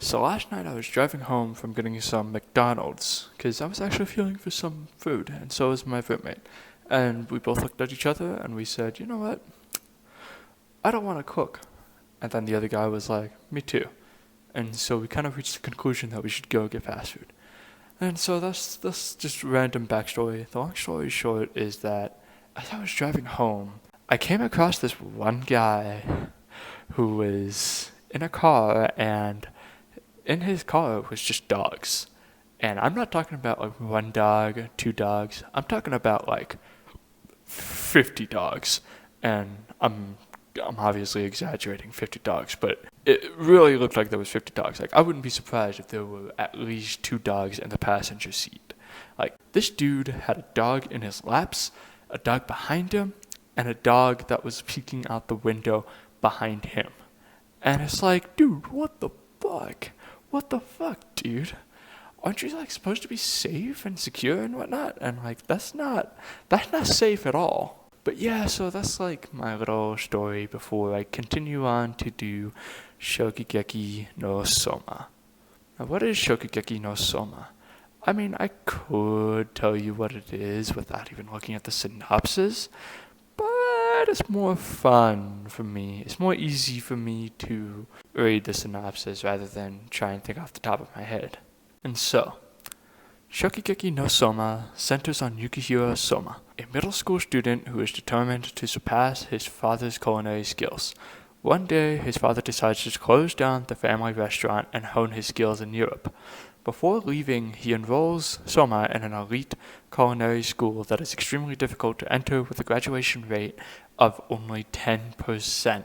So last night I was driving home from getting some McDonald's because I was actually feeling for some food, and so was my roommate. And we both looked at each other and we said, you know what? I don't want to cook. And then the other guy was like, me too. And so we kind of reached the conclusion that we should go get fast food. And so that's just random backstory. The long story short is that as I was driving home, I came across this one guy who was in a car, and in his car was just dogs. And I'm not talking about like one dog, two dogs. I'm talking about like 50 dogs. And I'm obviously exaggerating 50 dogs, but it really looked like there was 50 dogs. Like, I wouldn't be surprised if there were at least 2 dogs in the passenger seat. Like, this dude had a dog in his laps, a dog behind him, and a dog that was peeking out the window behind him. And it's like, dude, what the fuck? What the fuck, dude? Aren't you like supposed to be safe and secure and whatnot? And like, that's not safe at all. But yeah, so that's like my little story before I continue on to do Shokugeki no Soma. Now, what is Shokugeki no Soma? I mean, I could tell you what it is without even looking at the synopsis, but it's more fun for me. It's more easy for me to read the synopsis rather than try and think off the top of my head. And so, Shokugeki no Soma centers on Yukihiro Soma, a middle school student who is determined to surpass his father's culinary skills. One day, his father decides to close down the family restaurant and hone his skills in Europe. Before leaving, he enrolls Soma in an elite culinary school that is extremely difficult to enter with a graduation rate of only 10%.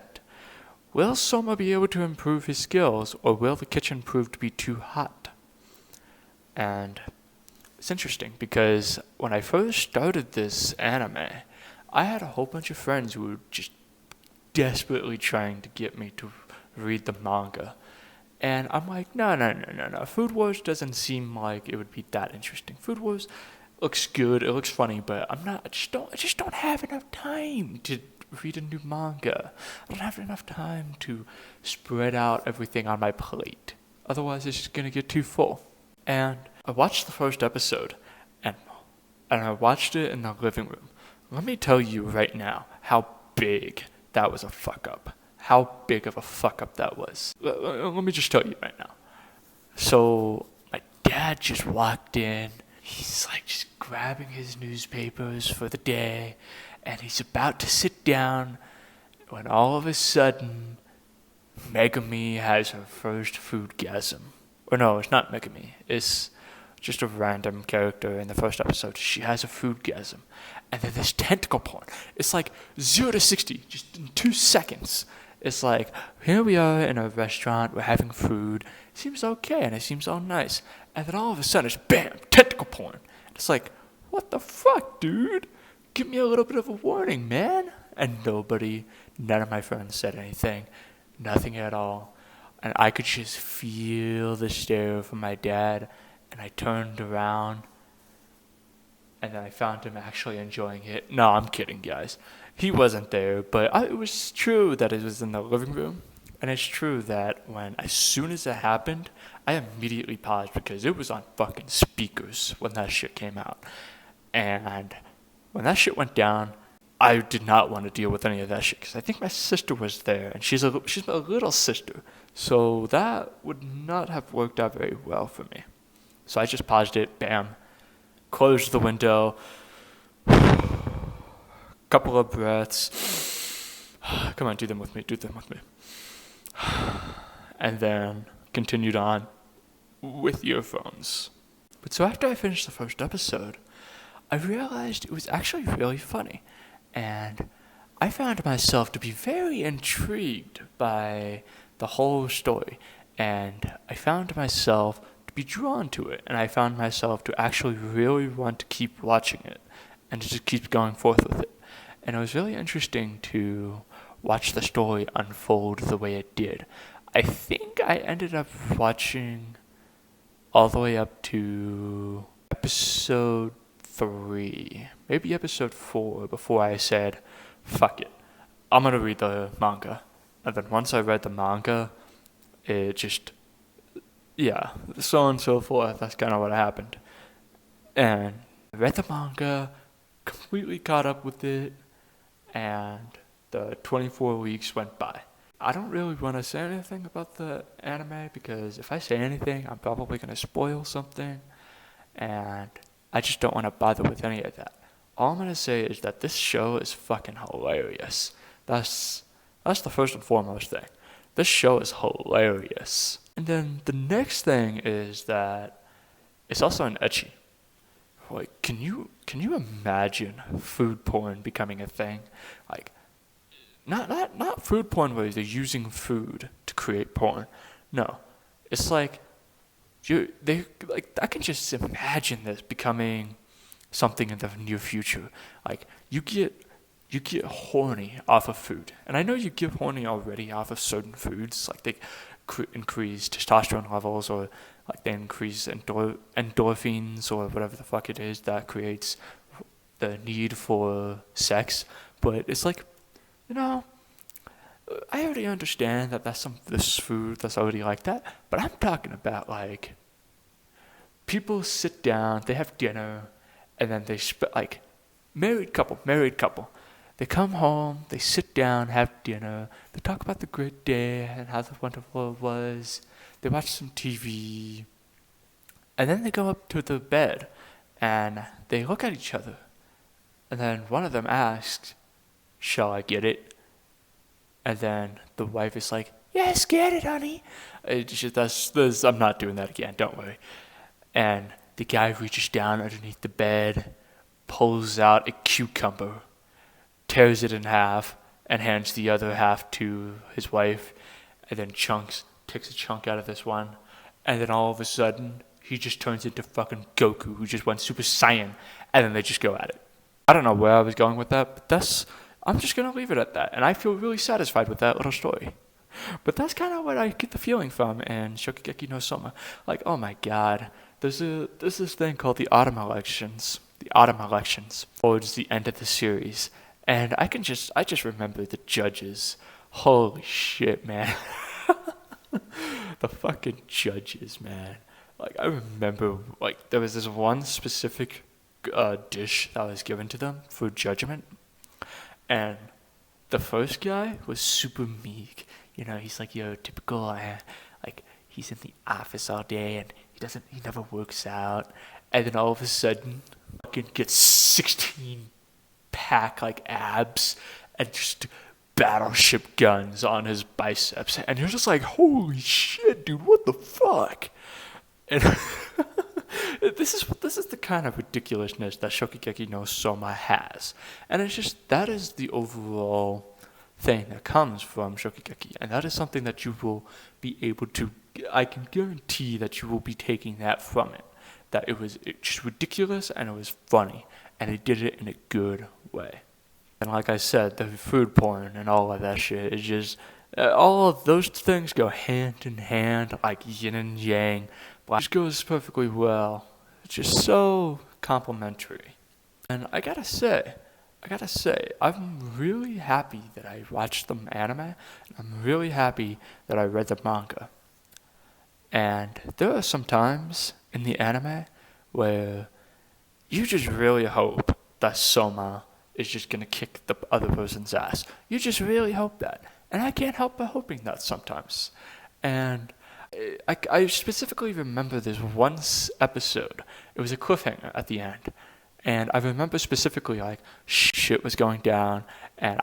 Will Soma be able to improve his skills, or will the kitchen prove to be too hot? And it's interesting because when I first started this anime, I had a whole bunch of friends who were just desperately trying to get me to read the manga. And I'm like, no. Food Wars doesn't seem like it would be that interesting. Food Wars looks good, it looks funny, but I just don't have enough time to read a new manga. I don't have enough time to spread out everything on my plate. Otherwise, it's just gonna get too full. And I watched the first episode, and I watched it in the living room. Let me tell you right now how big that was a fuck up. How big of a fuck up that was. Let me just tell you right now. So, my dad just walked in. He's like just grabbing his newspapers for the day, and he's about to sit down when all of a sudden, Megami has her first foodgasm. Or no, it's not Megami. It's just a random character in the first episode. She has a foodgasm. And then this tentacle porn. It's like 0 to 60, just in 2 seconds. It's like, here we are in a restaurant, we're having food. It seems okay, and it seems all nice. And then all of a sudden, it's bam, tentacle porn. It's like, what the fuck, dude? Give me a little bit of a warning, man. And none of my friends said anything. Nothing at all. And I could just feel the stare from my dad. And I turned around. And then I found him actually enjoying it. No, I'm kidding, guys. He wasn't there, but it was true that it was in the living room. And it's true that as soon as it happened, I immediately paused because it was on fucking speakers when that shit came out. And when that shit went down, I did not want to deal with any of that shit because I think my sister was there, and she's my little sister. So that would not have worked out very well for me. So I just paused it, bam, closed the window, couple of breaths. Come on, do them with me. And then continued on with earphones. But so after I finished the first episode, I realized it was actually really funny. And I found myself to be very intrigued by the whole story. And I found myself to be drawn to it. And I found myself to actually really want to keep watching it. And to just keep going forth with it. And it was really interesting to watch the story unfold the way it did. I think I ended up watching all the way up to episode 3, maybe episode 4, before I said, fuck it, I'm gonna read the manga. And then once I read the manga, it just yeah, so on and so forth. That's kind of what happened. And I read the manga, completely caught up with it, and the 24 weeks went by. I don't really want to say anything about the anime because if I say anything, I'm probably going to spoil something, and I just don't want to bother with any of that. All I'm going to say is that this show is fucking hilarious. That's the first and foremost thing. This show is hilarious. And then the next thing is that it's also an ecchi. Like, can you imagine food porn becoming a thing? Like, not food porn where they're using food to create porn. No, it's like I can just imagine this becoming something in the near future. Like you get horny off of food, and I know you get horny already off of certain foods, like they increase testosterone levels, or like they increase endorphins, or whatever the fuck it is that creates the need for sex. But it's like, you know, I already understand that this food that's already like that, but I'm talking about like people sit down, they have dinner, and then they like married couple. They come home, they sit down, have dinner, they talk about the great day and how wonderful it was. They watch some TV, and then they go up to the bed, and they look at each other, and then one of them asks, "Shall I get it?" And then the wife is like, "Yes, get it, honey." I'm not doing that again, don't worry. And the guy reaches down underneath the bed, pulls out a cucumber, tears it in half, and hands the other half to his wife, and then takes a chunk out of this one, and then all of a sudden, he just turns into fucking Goku, who just went Super Saiyan, and then they just go at it. I don't know where I was going with that, but I'm just gonna leave it at that, and I feel really satisfied with that little story. But that's kind of what I get the feeling from in Shokugeki no Soma. Like, oh my god, there's this thing called the autumn elections. The autumn elections towards the end of the series, and I just remember the judges. Holy shit, man. The fucking judges, man. Like, I remember, like, there was this one specific dish that was given to them for judgment, and the first guy was super meek. You know, he's like your typical, like, he's in the office all day and he never works out. And then all of a sudden, fucking gets 16 pack, like, abs and just battleship guns on his biceps. And you're just like, holy shit, dude, what the fuck? And this is the kind of ridiculousness that Shokugeki no Soma has. And it's just, that is the overall thing that comes from Shokugeki, and that is something that you will be able to, I can guarantee that you will be taking that from it, that it's just ridiculous and it was funny, and they did it in a good way. And like I said, the food porn and all of that shit is just, all of those things go hand in hand, like yin and yang. It just goes perfectly well. It's just so complimentary. And I gotta say, I'm really happy that I watched the anime, and I'm really happy that I read the manga. And there are some times in the anime where you just really hope that Soma is just gonna kick the other person's ass. You just really hope that. And I can't help but hoping that sometimes. And I specifically remember this one episode. It was a cliffhanger at the end. And I remember specifically, like, shit was going down, and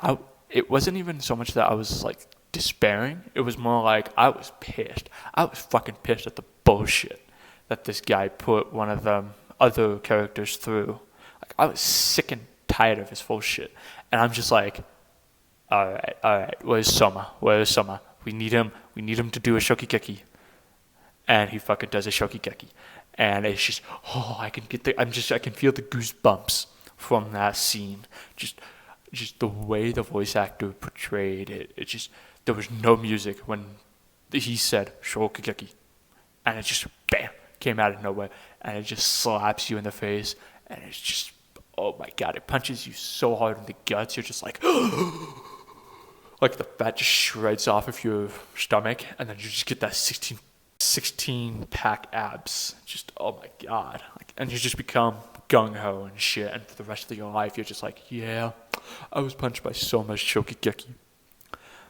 it wasn't even so much that I was, like, despairing. It was more like I was pissed. I was fucking pissed at the bullshit that this guy put one of the other characters through. Like, I was sick and tired of his bullshit. And I'm just like, alright, where's Soma? We need him to do a Shokugeki. And he fucking does a Shokugeki. And it's just, I can feel the goosebumps from that scene. Just the way the voice actor portrayed it. It just, there was no music when he said Shokugeki. And it just, bam, came out of nowhere. And it just slaps you in the face. And it's just, oh my god, it punches you so hard in the guts. You're just like, like the fat just shreds off of your stomach. And then you just get that 16 16-pack abs. Just, oh my god. Like, and you just become gung-ho and shit, and for the rest of your life, you're just like, yeah, I was punched by Soma's Shokugeki.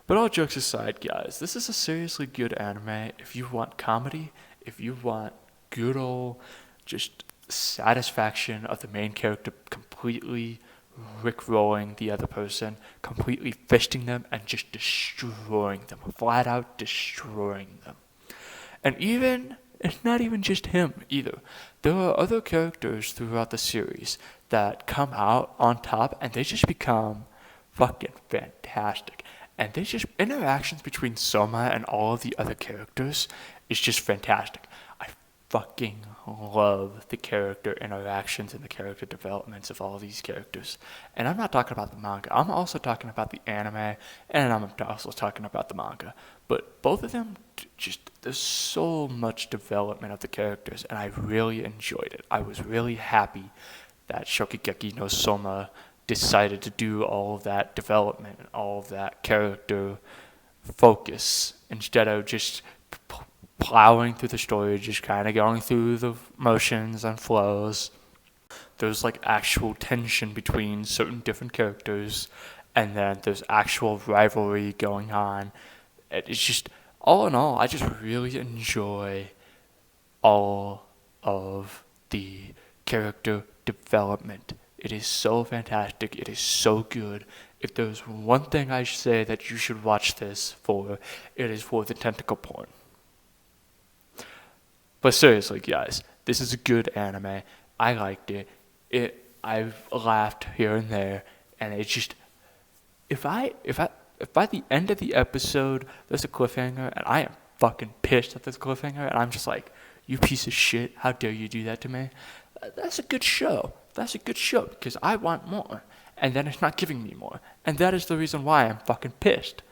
But all jokes aside, guys, this is a seriously good anime. If you want comedy, if you want good old just satisfaction of the main character completely rickrolling the other person, completely fisting them and just destroying them, flat out destroying them. And even, it's not even just him either. There are other characters throughout the series that come out on top and they just become fucking fantastic. And they just, interactions between Soma and all of the other characters is just fantastic. I fucking love the character interactions and the character developments of all of these characters. And I'm not talking about the manga. I'm also talking about the anime, and I'm also talking about the manga. But both of them, just, there's so much development of the characters, and I really enjoyed it. I was really happy that Shokugeki no Soma decided to do all of that development and all of that character focus instead of just plowing through the story, just kind of going through the motions and flows. There's like actual tension between certain different characters, and then there's actual rivalry going on. It's just, all in all, I just really enjoy all of the character development. It is so fantastic. It is so good. If there's one thing I say that you should watch this for, it is for the tentacle porn. But seriously, guys, this is a good anime. I liked it. I've laughed here and there, and it's just, if by the end of the episode there's a cliffhanger and I am fucking pissed at this cliffhanger and I'm just like, you piece of shit, how dare you do that to me? That's a good show. That's a good show because I want more, and then it's not giving me more, and that is the reason why I'm fucking pissed.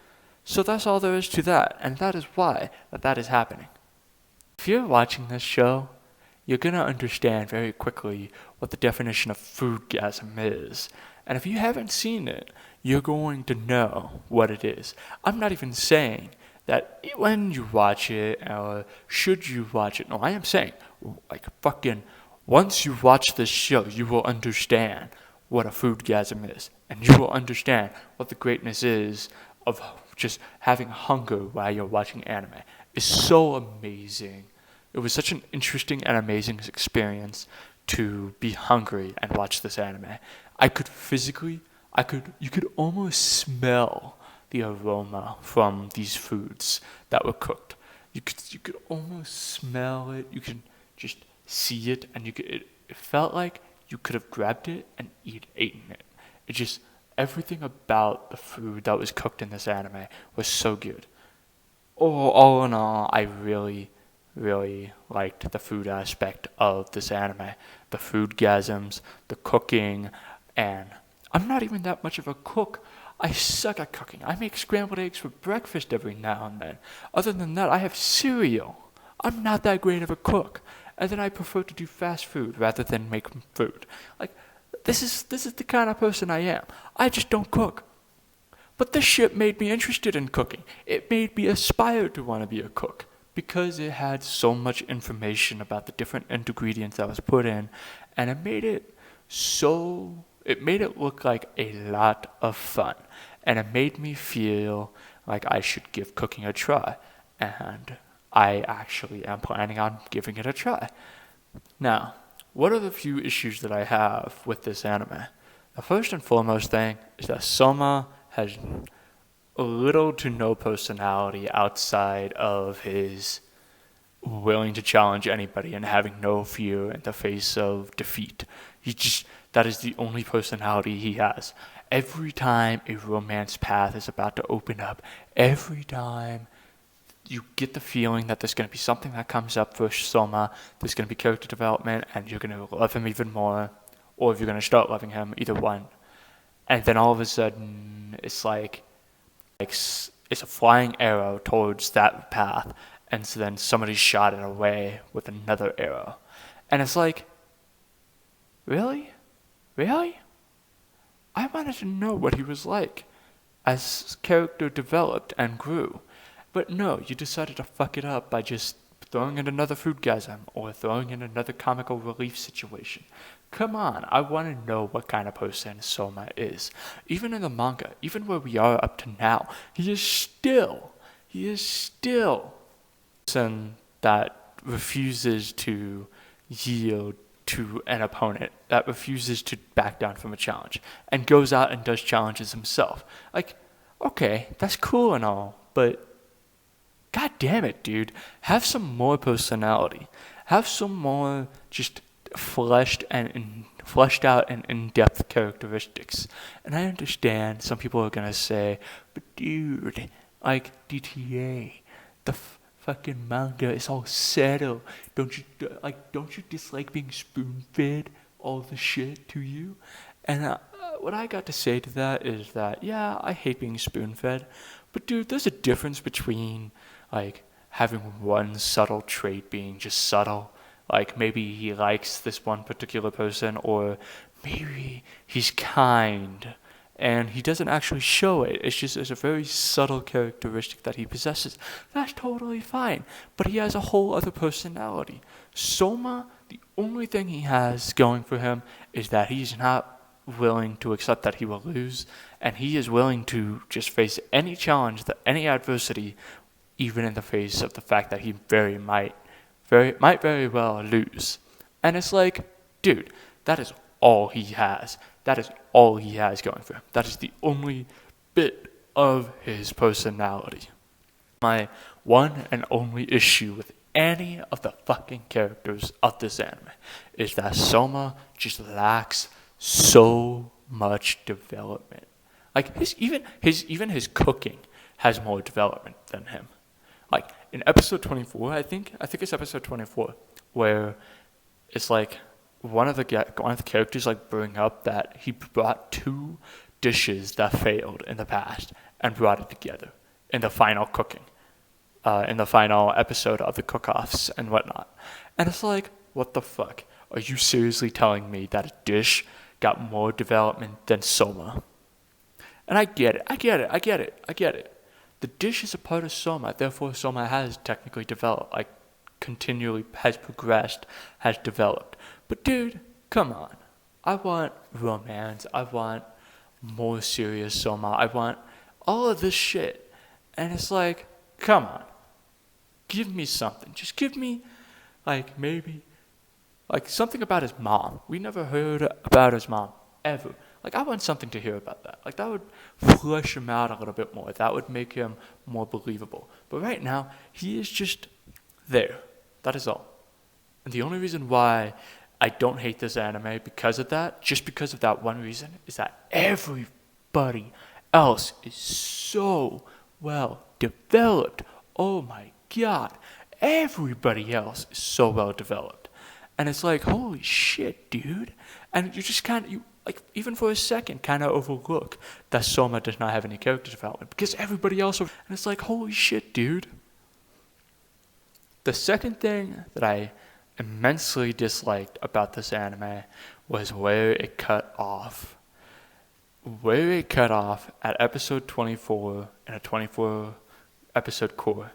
So that's all there is to that, and that is why that is happening. If you're watching this show, you're gonna understand very quickly what the definition of foodgasm is, and if you haven't seen it, you're going to know what it is. I'm not even saying that when you watch it, or should you watch it. No, I am saying, like, fucking, once you watch this show, you will understand what a foodgasm is, and you will understand what the greatness is of just having hunger while you're watching anime. It's so amazing. It was such an interesting and amazing experience to be hungry and watch this anime. You could almost smell the aroma from these foods that were cooked. You could almost smell it. You can just see it, and it felt like you could have grabbed it and eaten it. It just, everything about the food that was cooked in this anime was so good. All in all, I really, really liked the food aspect of this anime. The foodgasms, the cooking, and I'm not even that much of a cook. I suck at cooking. I make scrambled eggs for breakfast every now and then. Other than that, I have cereal. I'm not that great of a cook. And then I prefer to do fast food rather than make food. Like, this is the kind of person I am. I just don't cook. But this shit made me interested in cooking. It made me aspire to want to be a cook because it had so much information about the different ingredients that was put in, and it made it look like a lot of fun, and it made me feel like I should give cooking a try, and I actually am planning on giving it a try. Now, what are the few issues that I have with this anime? The first and foremost thing is that Soma has little to no personality outside of his willing to challenge anybody and having no fear in the face of defeat. That is the only personality he has. Every time a romance path is about to open up, every time you get the feeling that there's going to be something that comes up for Soma, there's going to be character development, and you're going to love him even more, or if you're going to start loving him, either one. And then all of a sudden, it's like it's a flying arrow towards that path, and so then somebody shot it away with another arrow. And it's like, really? Really? I wanted to know what he was like as his character developed and grew. But no, you decided to fuck it up by just throwing in another Foodgasm or throwing in another comical relief situation. Come on, I want to know what kind of person Soma is. Even in the manga, even where we are up to now, he is still a person that refuses to yield to an opponent, that refuses to back down from a challenge, and goes out and does challenges himself. Like, okay, that's cool and all, but god damn it, dude, have some more personality. Have some more just fleshed out and in-depth characteristics. And I understand some people are gonna say, but dude, like DTA, the fucking manga is all settled. Don't you dislike being spoon-fed all the shit to you? And what I got to say to that is that, yeah, I hate being spoon-fed, but dude, there's a difference between like having one subtle trait being just subtle, like maybe he likes this one particular person, or maybe he's kind and he doesn't actually show it. It's a very subtle characteristic that he possesses. That's totally fine, but he has a whole other personality. Soma, the only thing he has going for him is that he's not willing to accept that he will lose, and he is willing to just face any challenge, any adversity, even in the face of the fact that he might very well lose. And it's like, dude, that is all he has. That is all he has going for him. That is the only bit of his personality. My one and only issue with any of the fucking characters of this anime is that Soma just lacks so much development. Like his cooking has more development than him. Like in episode 24, I think it's episode 24, where it's like one of the characters like bring up that he brought 2 dishes that failed in the past and brought it together in the final cooking, in the final episode of the cook-offs and whatnot. And it's like, what the fuck? Are you seriously telling me that a dish got more development than Soma? And I get it. The dish is a part of Soma, therefore Soma has technically developed, like continually has progressed, has developed. But dude, come on. I want romance, I want more serious Soma, I want all of this shit. And it's like, come on. Give me something. Just give me, like, maybe, like, something about his mom. We never heard about his mom, ever. Like, I want something to hear about that. Like, that would flesh him out a little bit more. That would make him more believable. But right now, he is just there. That is all. And the only reason why I don't hate this anime because of that, just because of that one reason, is that everybody else is so well developed. Oh my god. Everybody else is so well developed. And it's like, holy shit, dude. And you just like, even for a second, kind of overlook that Soma does not have any character development because everybody else, and it's like, holy shit, dude. The second thing that I immensely disliked about this anime was where it cut off. Where it cut off at episode 24 in a 24 episode core,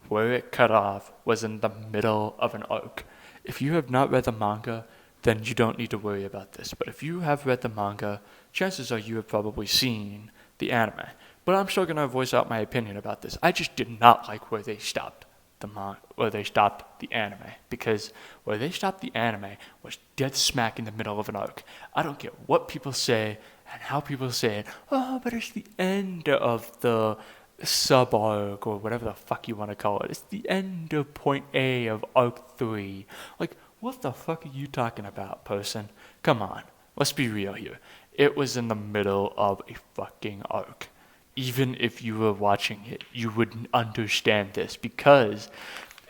where it cut off was in the middle of an arc. If you have not read the manga, then you don't need to worry about this. But if you have read the manga, chances are you have probably seen the anime. But I'm still going to voice out my opinion about this. I just did not like where they stopped the anime. Because where they stopped the anime was dead smack in the middle of an arc. I don't care what people say and how people say it. Oh, but it's the end of the sub-arc or whatever the fuck you want to call it. It's the end of point A of arc 3. Like, what the fuck are you talking about, person? Come on, let's be real here. It was in the middle of a fucking arc. Even if you were watching it, you wouldn't understand this because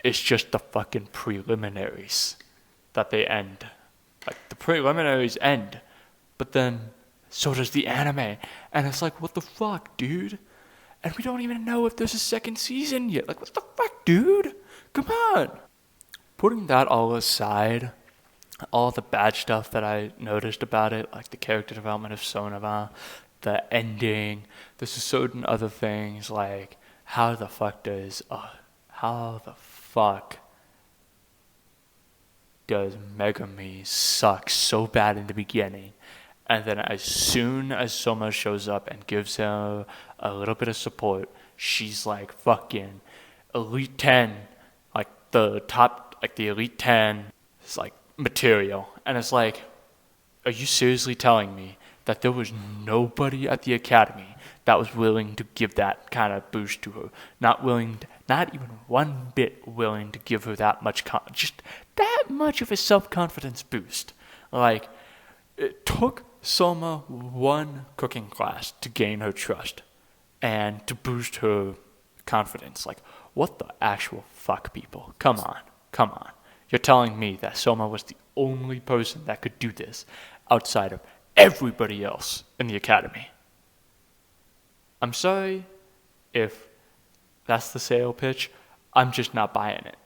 it's just the fucking preliminaries that they end. Like, the preliminaries end, but then so does the anime. And it's like, what the fuck, dude? And we don't even know if there's a second season yet. Like, what the fuck, dude? Come on. Putting that all aside, all the bad stuff that I noticed about it, like the character development of Soma, the ending, there's certain other things like how the fuck does Megami suck so bad in the beginning, and then as soon as Soma shows up and gives her a little bit of support, she's like fucking Elite 10, like the top, like the Elite 10 is like material. And it's like, are you seriously telling me that there was nobody at the academy that was willing to give that kind of boost to her? Not even one bit willing to give her that much, just that much of a self-confidence boost. Like, it took Soma one cooking class to gain her trust and to boost her confidence. Like, what the actual fuck, people? Come on. You're telling me that Soma was the only person that could do this outside of everybody else in the academy? I'm sorry if that's the sale pitch. I'm just not buying it.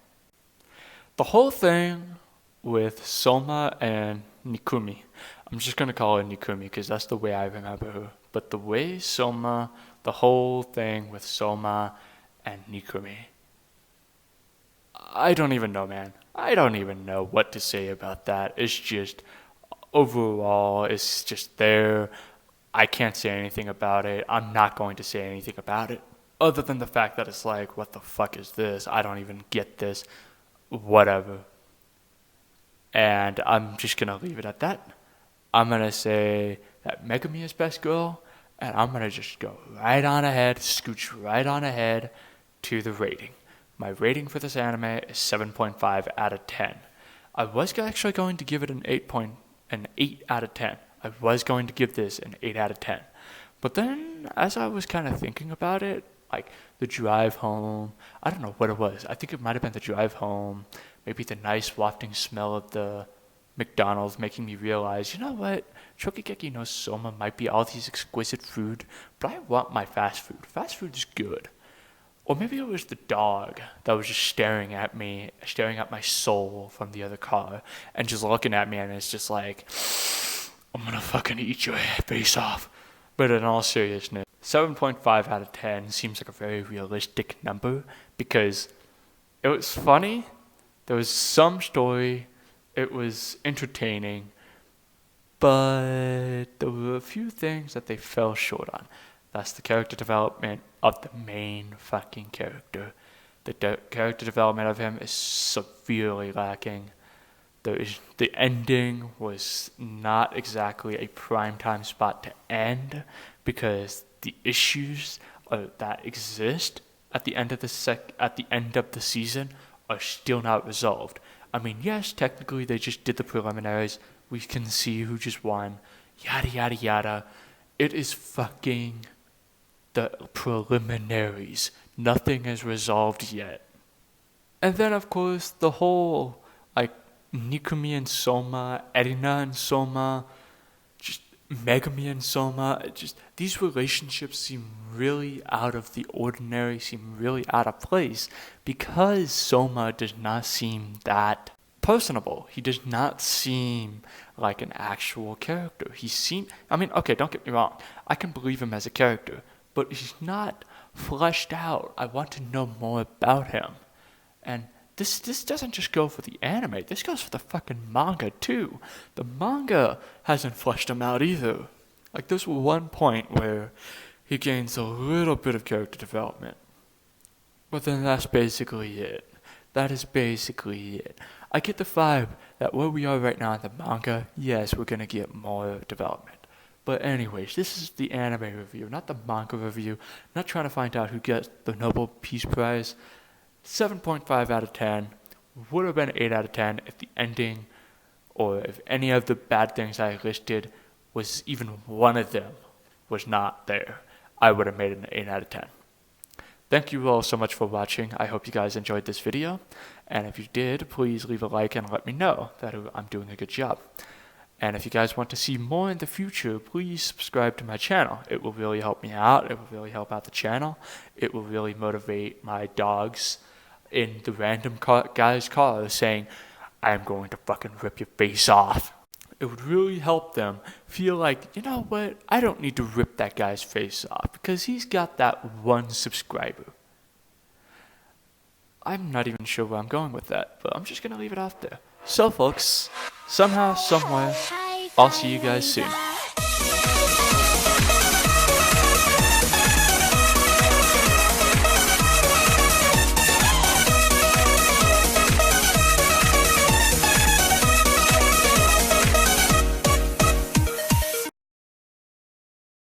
The whole thing with Soma and Nikumi, I'm just going to call her Nikumi because that's the way I remember her. But the whole thing with Soma and Nikumi, I don't even know, man. I don't even know what to say about that. It's just, overall, it's just there. I can't say anything about it. I'm not going to say anything about it. Other than the fact that it's like, what the fuck is this? I don't even get this. Whatever. And I'm just going to leave it at that. I'm going to say that Megami is best girl. And I'm going to just go right on ahead, scooch right on ahead to the rating. My rating for this anime is 7.5 out of 10. I was actually going to give it an 8 out of 10. I was going to give this an 8 out of 10. But then, as I was kind of thinking about it, like the drive home, I don't know what it was. I think it might have been the drive home, maybe the nice wafting smell of the McDonald's making me realize, you know what? Shokugeki knows Soma might be all these exquisite food, but I want my fast food. Fast food is good. Or maybe it was the dog that was just staring at me, staring at my soul from the other car, and just looking at me, and it's just like, I'm gonna fucking eat your face off. But in all seriousness, 7.5 out of 10 seems like a very realistic number because it was funny, there was some story, it was entertaining, but there were a few things that they fell short on. That's the character development of the main fucking character. The character development of him is severely lacking. The ending was not exactly a primetime spot to end because the issues that exist at the end of the season are still not resolved. I mean, yes, technically they just did the preliminaries. We can see who just won. Yada yada yada. It is fucking the preliminaries. Nothing is resolved yet. And then, of course, the whole, like, Nikumi and Soma, Erina and Soma, just Megami and Soma, these relationships seem really out of the ordinary, seem really out of place, because Soma does not seem that personable. He does not seem like an actual character. Okay, don't get me wrong, I can believe him as a character, but he's not fleshed out. I want to know more about him. And this doesn't just go for the anime, this goes for the fucking manga too. The manga hasn't fleshed him out either. Like, there's one point where he gains a little bit of character development. But then that's basically it. That is basically it. I get the vibe that where we are right now in the manga, yes, we're gonna get more development. But anyways, this is the anime review, not the manga review. Not trying to find out who gets the Nobel Peace Prize. 7.5 out of 10. Would have been 8 out of 10 if the ending or if any of the bad things I listed was even one of them was not there. I would have made it an 8 out of 10. Thank you all so much for watching. I hope you guys enjoyed this video. And if you did, please leave a like and let me know that I'm doing a good job. And if you guys want to see more in the future, please subscribe to my channel. It will really help me out. It will really help out the channel. It will really motivate my dogs in the random guy's car saying, I'm going to fucking rip your face off. It would really help them feel like, you know what, I don't need to rip that guy's face off because he's got that one subscriber. I'm not even sure where I'm going with that, but I'm just gonna leave it out there. So folks, somehow, somewhere, I'll see you guys soon.